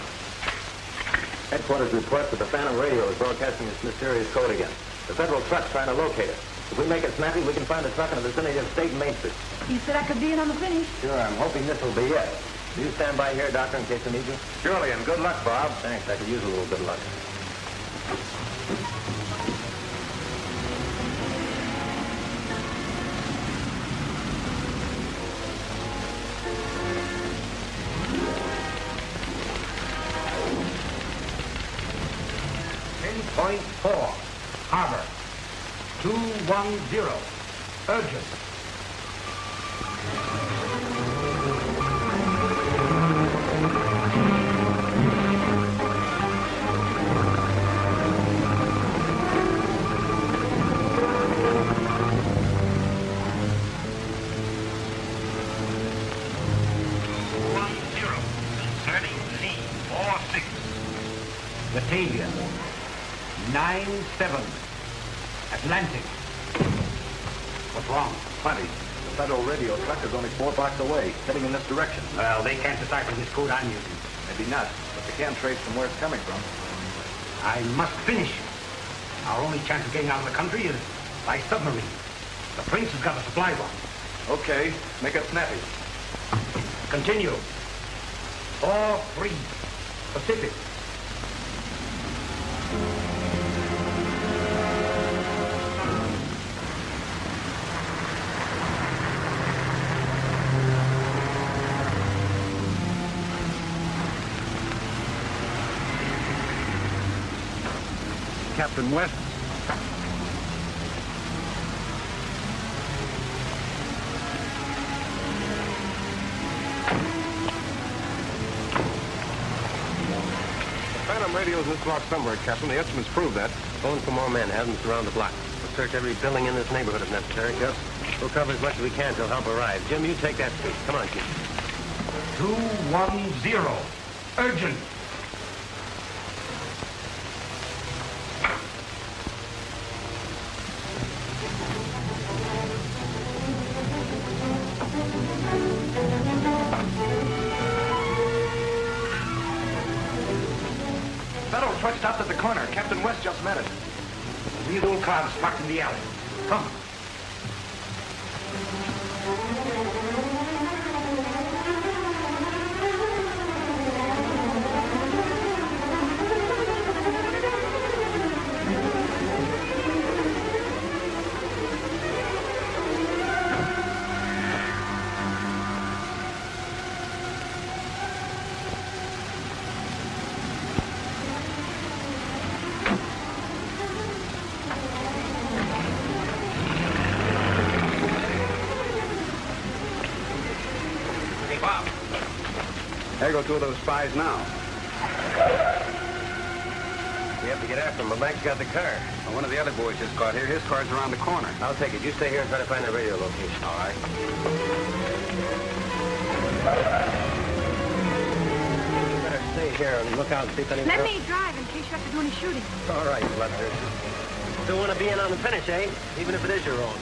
Speaker 5: Headquarters reports that the Phantom radio is broadcasting its mysterious code again. The federal truck's trying to locate it. If we make it snappy, we can find the truck in the vicinity of State and Main Street.
Speaker 6: You said I could be in on the finish.
Speaker 5: Sure, I'm hoping this will be it. Will you stand by here, Doctor, in case I need you?
Speaker 1: Surely, and good luck, Bob.
Speaker 5: Thanks. I could use a little good luck.
Speaker 8: Point 4, harbor. 210, urgent. Batavia. 9-7. Atlantic. What's wrong?
Speaker 1: Plenty. The federal radio truck is only 4 blocks away, heading in this direction.
Speaker 8: Well, they can't decipher this code I'm using.
Speaker 1: Maybe not, but they can trace from where it's coming from.
Speaker 8: I must finish. Our only chance of getting out of the country is by submarine. The Prince has got a supply one.
Speaker 1: Okay, make it snappy.
Speaker 8: Continue. 4-3. Pacific.
Speaker 1: Captain West. Phantom radio's in this block somewhere, Captain. The instruments prove that.
Speaker 5: Phone for more men. Have them surround the block. We'll search every building in this neighborhood if necessary.
Speaker 1: Yes.
Speaker 5: We'll cover as much as we can till help arrives. Jim, you take that street. Come on, Chief.
Speaker 8: 210. Urgent.
Speaker 1: Federal truck stopped at the corner. Captain West just met it.
Speaker 8: These old cars parked in the alley. Come.
Speaker 1: There go 2 of those spies now.
Speaker 5: We have to get after him. but Mike's got the car.
Speaker 1: Well, one of the other boys just got here. His car's around the corner.
Speaker 5: I'll take it. You stay here and try to find the radio location.
Speaker 1: All right.
Speaker 5: You better stay here and look out and see if anything
Speaker 6: Let
Speaker 5: else.
Speaker 6: me drive in case you have to do any shooting.
Speaker 5: All right, bloodthirsty. Still want to be in on the finish, eh? Even if it is your own.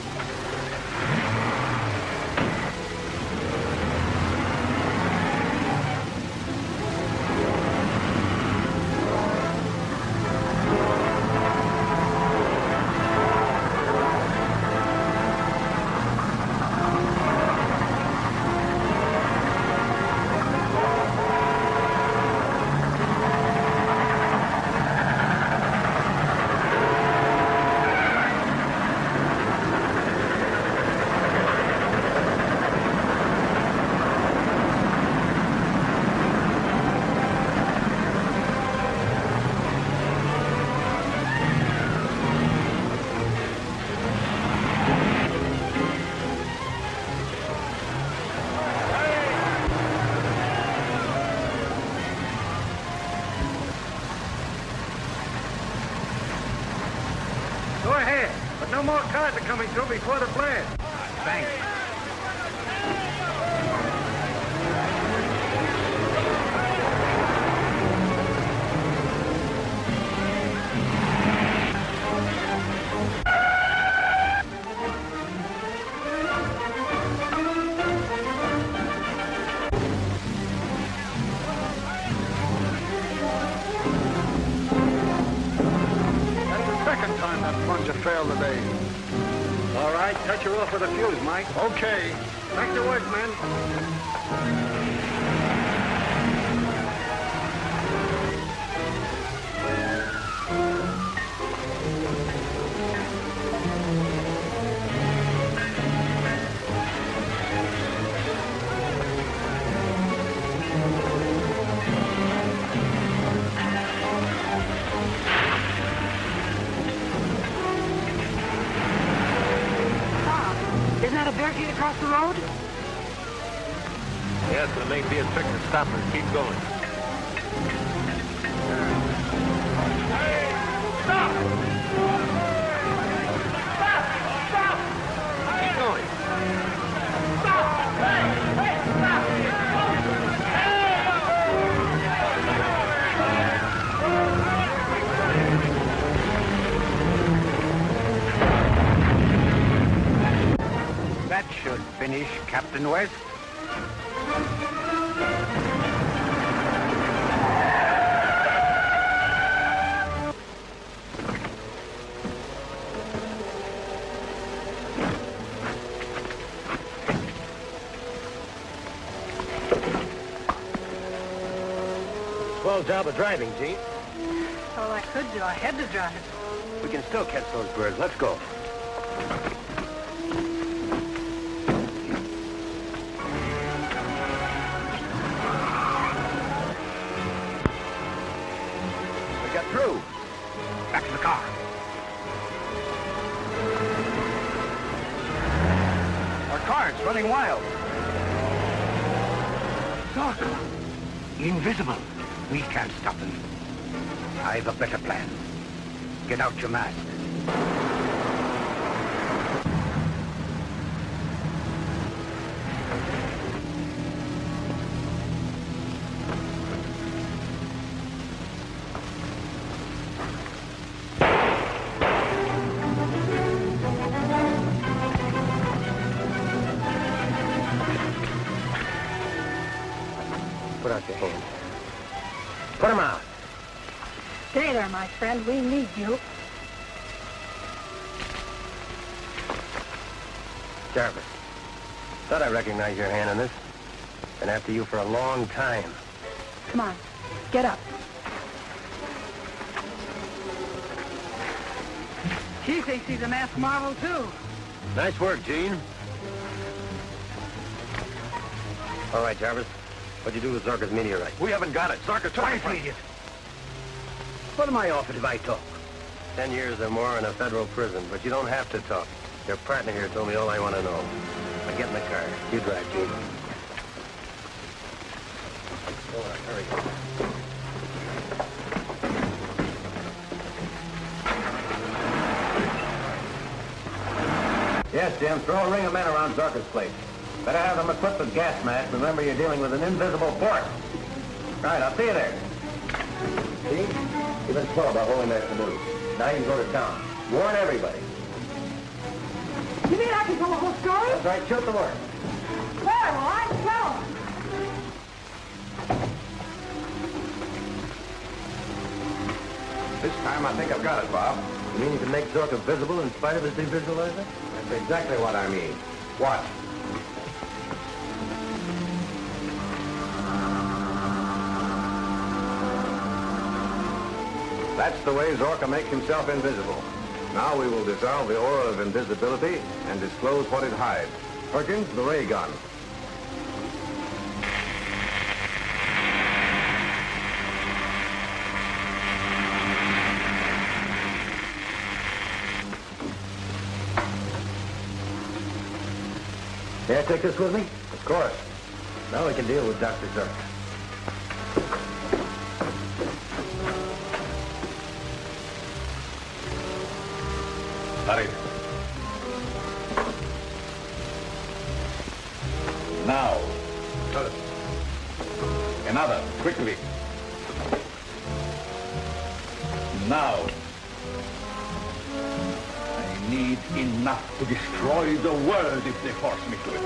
Speaker 8: Go ahead, but no more cars are coming through before the blast. Thanks.
Speaker 1: Second time that bunch have failed today.
Speaker 8: All right, cut her off with a fuse, Mike.
Speaker 1: Okay.
Speaker 8: Back to work, men.
Speaker 6: barricade across the road?
Speaker 5: Yes, but it may be a trick to stop us. Keep going.
Speaker 10: Stop!
Speaker 5: Keep going.
Speaker 10: Stop! Hey, stop!
Speaker 7: That should finish, Captain West.
Speaker 5: Swell job of driving, Gene.
Speaker 6: All I could do, I had to drive.
Speaker 5: We can still catch those birds. Let's go. We got through.
Speaker 7: Back to the car. Our car's running wild. Zorka! Invisible. We can't stop them. I've a better plan. Get out your mask.
Speaker 5: Put out your hand. Put them out.
Speaker 6: Stay there, my friend. We need you.
Speaker 5: Jarvis. Thought I recognized your hand in this. Been after you for a long time.
Speaker 6: Come on. Get up. She thinks he's a masked marvel, too.
Speaker 5: Nice work, Gene. All right, Jarvis. What'd you do with Zorka's meteorite?
Speaker 1: We haven't got it. Zorka took it.
Speaker 7: Quiet, idiot. What am I offered if I talk?
Speaker 5: 10 years or more in a federal prison, but you don't have to talk. Your partner here told me all I want to know. Now get in the car. You drive, Gene. Go on, hurry.
Speaker 1: Yes, Jim. Throw a ring of men around Zorka's place. Better have them equipped with gas masks. Remember, you're dealing with an invisible force. Right, I'll see you there. See? You've been slow about holding that canoe. Now you can go to town. Warn everybody.
Speaker 6: You mean I can tell the whole story?
Speaker 1: That's right. Shoot the word.
Speaker 6: Well, I tell him.
Speaker 3: This time, I think I've got it, Bob.
Speaker 5: You mean you can make Zorka visible in spite of his devisualizer?
Speaker 3: That's exactly what I mean. Watch. That's the way Zorka makes himself invisible. Now we will dissolve the aura of invisibility and disclose what it hides. Perkins, the ray gun.
Speaker 5: May I take this with me?
Speaker 3: Of course.
Speaker 5: Now we can deal with Dr. Zorka.
Speaker 10: Hurry. Now. Another, quickly. Now. I need enough to destroy the world if they force me to it.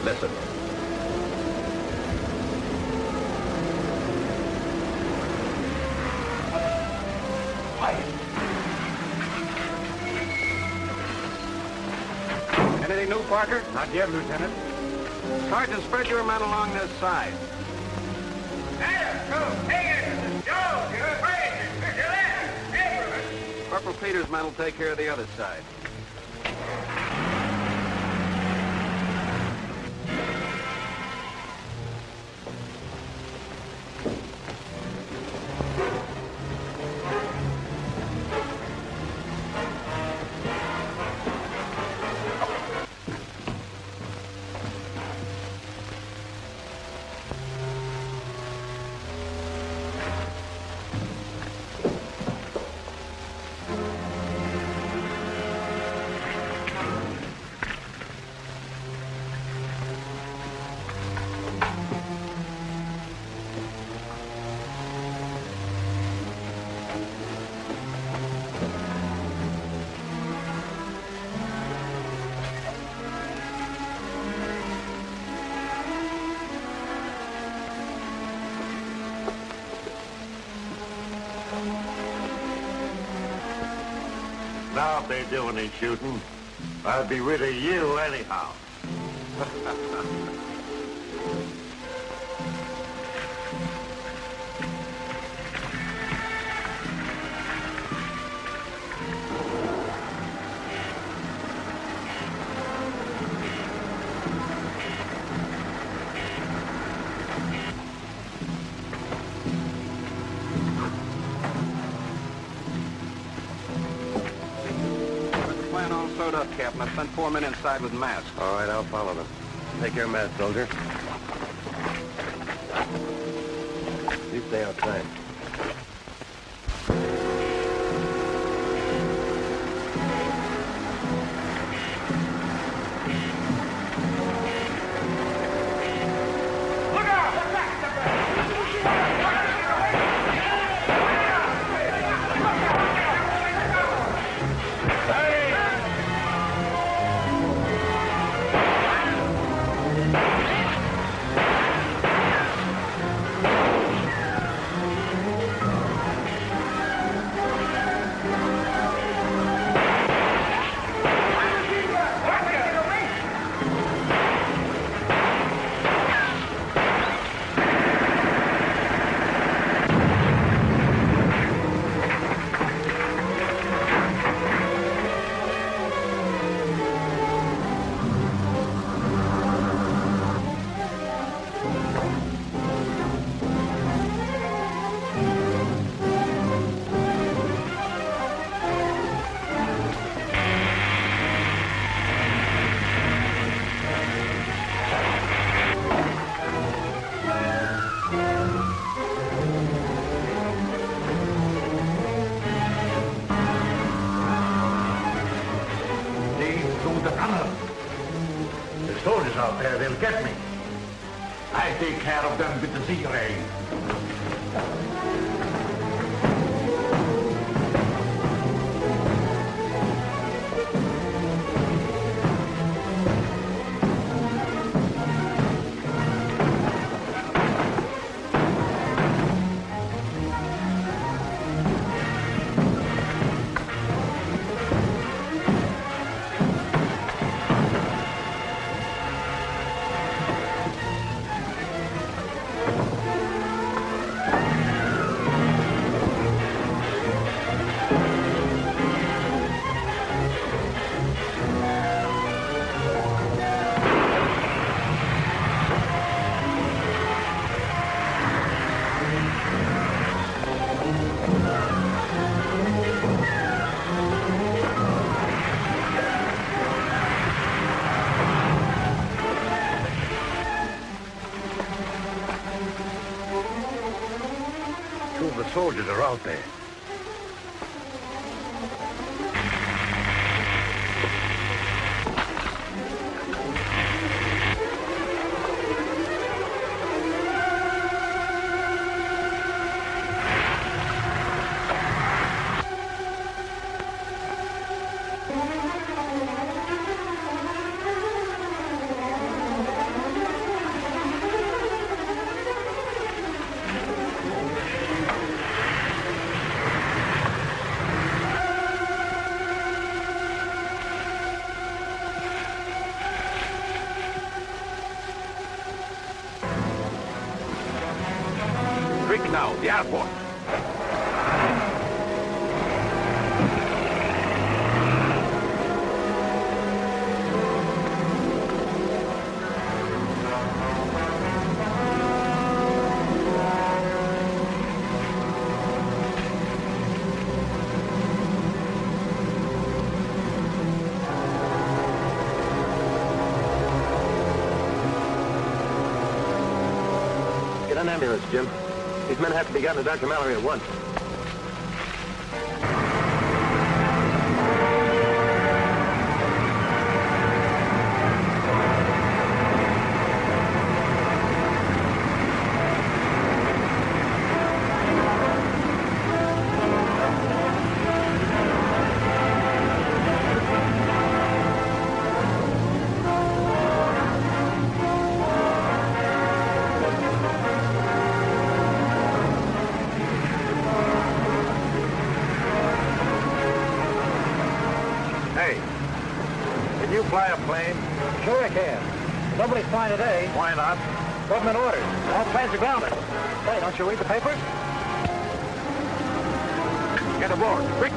Speaker 10: Listen. Quiet.
Speaker 1: Anything new, Parker? Not yet, Lieutenant. Sergeant, spread your men along this side. Corporal Peters' men will take care of the other side. Now if they do any shooting, I'll be rid of you anyhow.
Speaker 3: Up, Captain. I've sent 4 men inside with masks.
Speaker 5: All right, I'll follow them. Take your meds, soldier. You stay outside.
Speaker 1: Soldiers out there, they'll get me.
Speaker 2: I take care of them with the Z-ray.
Speaker 1: The soldiers are out there.
Speaker 2: Quick now, the airport.
Speaker 5: Get an ambulance, Jim. These men have to be gotten to Dr. Mallory at once. Hey, can you fly a plane?
Speaker 11: Sure I can. Nobody's flying today.
Speaker 5: Why not?
Speaker 11: Government orders. All planes are grounded. Hey, don't you read the papers?
Speaker 5: Get aboard, quick!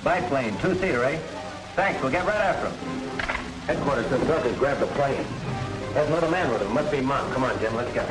Speaker 11: Biplane, two-seater, eh? Thanks, we'll get right after him.
Speaker 8: Headquarters says Zorka's grabbed the plane.
Speaker 11: There's another man with him. Must be Monk. Come on, Jim, let's go.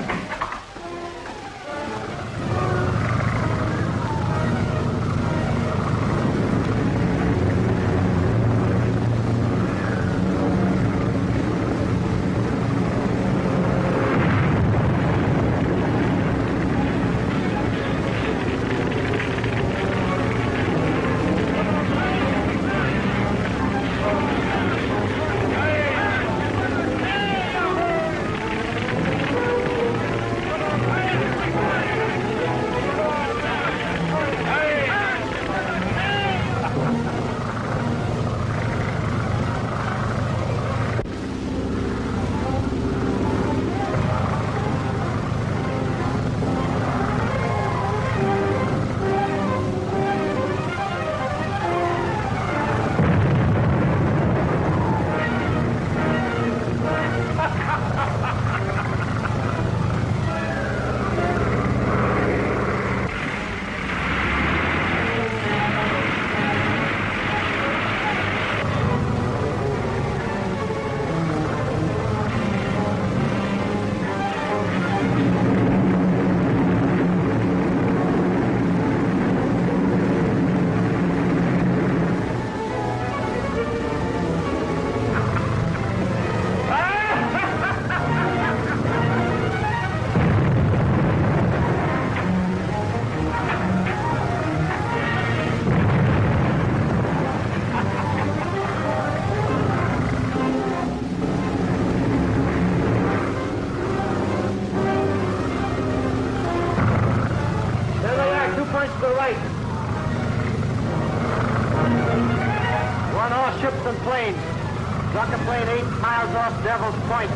Speaker 11: Zorka plane 8 miles off Devil's Point,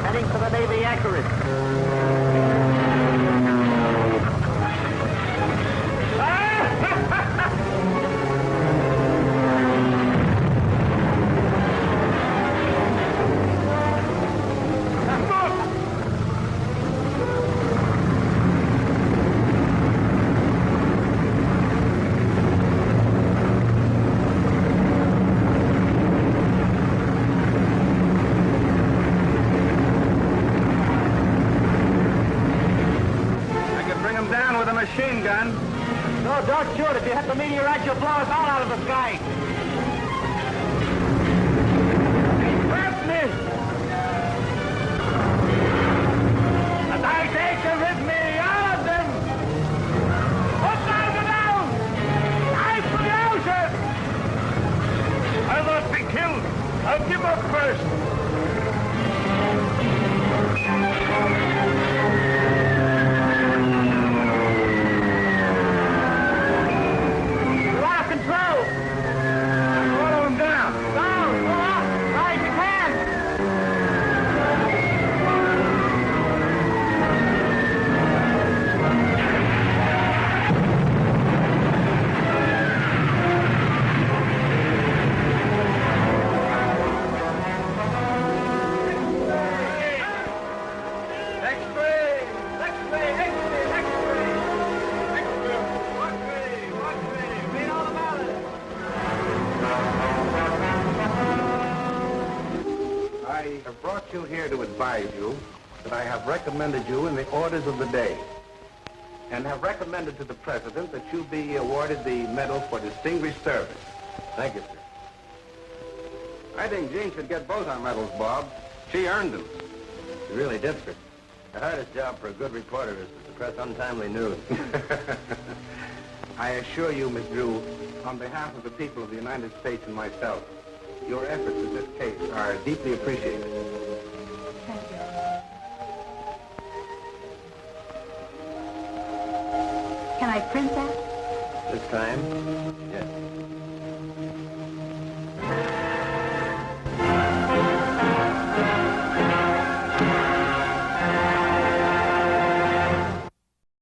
Speaker 11: heading for the Navy anchorage.
Speaker 5: Machine gun.
Speaker 11: No, don't shoot. If you hit the meteorite, you'll blow us all out of the sky. Grab me! And I take you with me, all of them! Put down! I for the ocean!
Speaker 10: I'll not be killed. I'll give up first.
Speaker 3: You here to advise you that I have recommended you in the orders of the day and have recommended to the President that you be awarded the Medal for Distinguished Service.
Speaker 5: Thank you, sir.
Speaker 3: I think Jean should get both our medals, Bob. She earned them.
Speaker 5: You really did, sir. The hardest job for a good reporter is to suppress untimely news.
Speaker 3: I assure you, Miss Drew, on behalf of the people of the United States and myself, your efforts in this case are deeply appreciated.
Speaker 6: Can I print that?
Speaker 5: This time, yes.